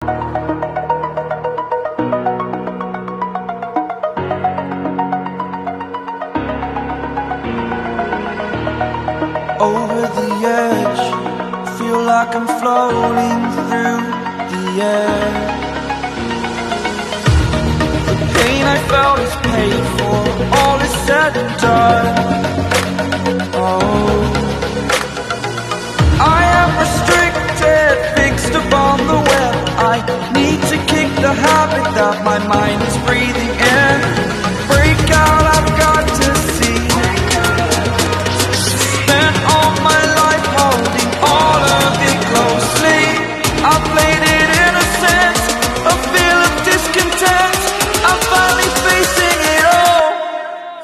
Over the edge, feel like I'm floating through the air. The pain I felt is paid for, all is said and done. Oh, I am restricted, fixed upon the web. I need to kick the habit that my mind is breathing in. Break out, I've got to see. Spent all my life holding all of it closely. I played it innocent, a feel of discontent. I'm finally facing it all,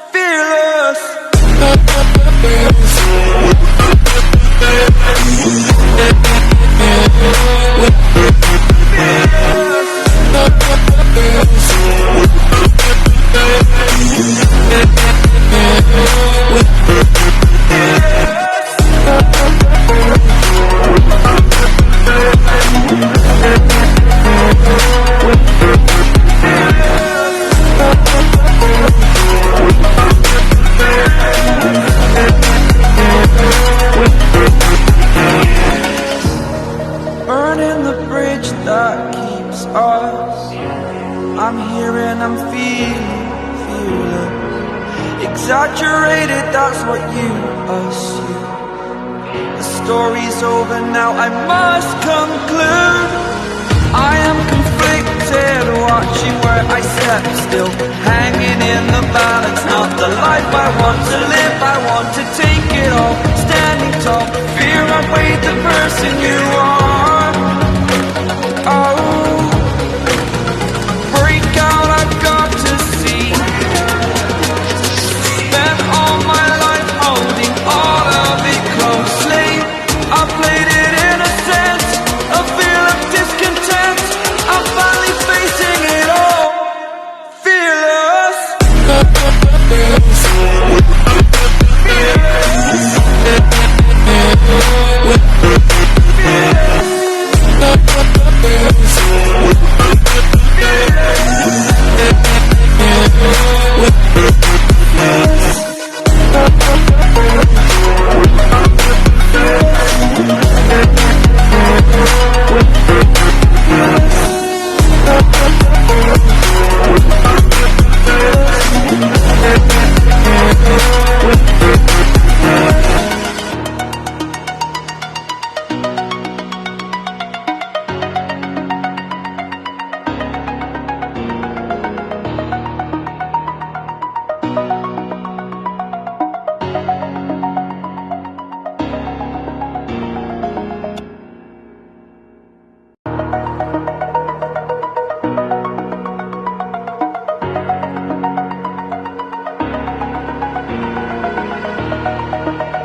fearless. Burning the bridge that keeps us. I'm here and I'm feeling exaggerated, that's what you assume. The story's over now, I must conclude. I am conflicted, watching where I step still, hanging in the balance. Not the life I want to live, I want to take it all. Standing tall, fear I've weighed the person you are. Oh, break out, I've got to see. Spent all my life holding all of it closely. I played it innocent, a feel of discontent. I'm finally facing it all, fearless.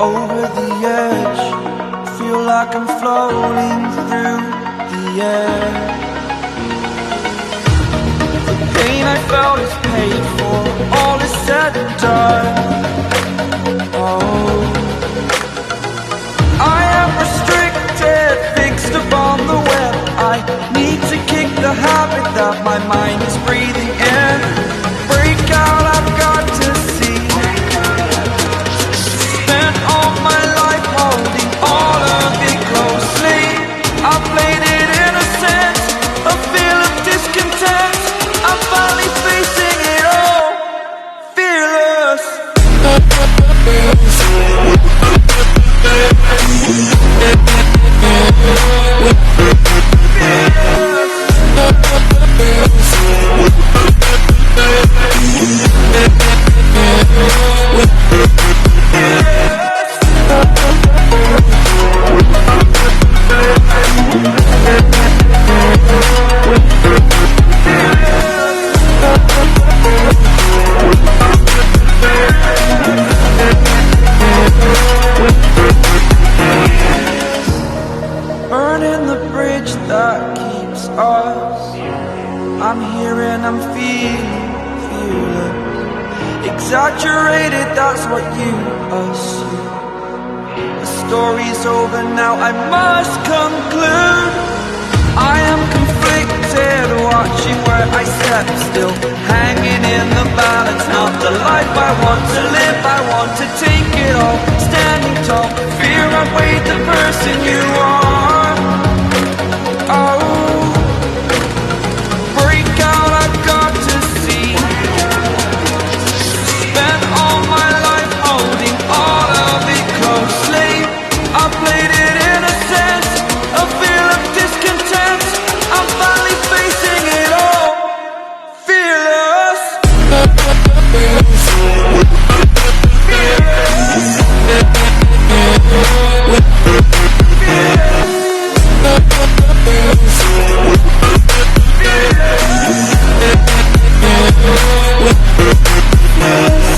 Over the edge, feel like I'm floating through the air. The pain I felt is paid for, all is said and done. Oh, I am restricted, fixed upon the web. I need to kick the habit that my mind is breathing in. Break out, I've got to see. Spent all my life holding all of it closely. I played it innocent, a feel of discontent. I'm finally facing it all, fearless. Burning the bridge that keeps us. I'm here and I'm feeling exaggerated, that's what you assume. The story's over now, I must conclude. I am conflicted. watching where I step still, hanging in the balance. Not the life I want to live, I want to take it all, standing tall. Fear I've weighed the person you are.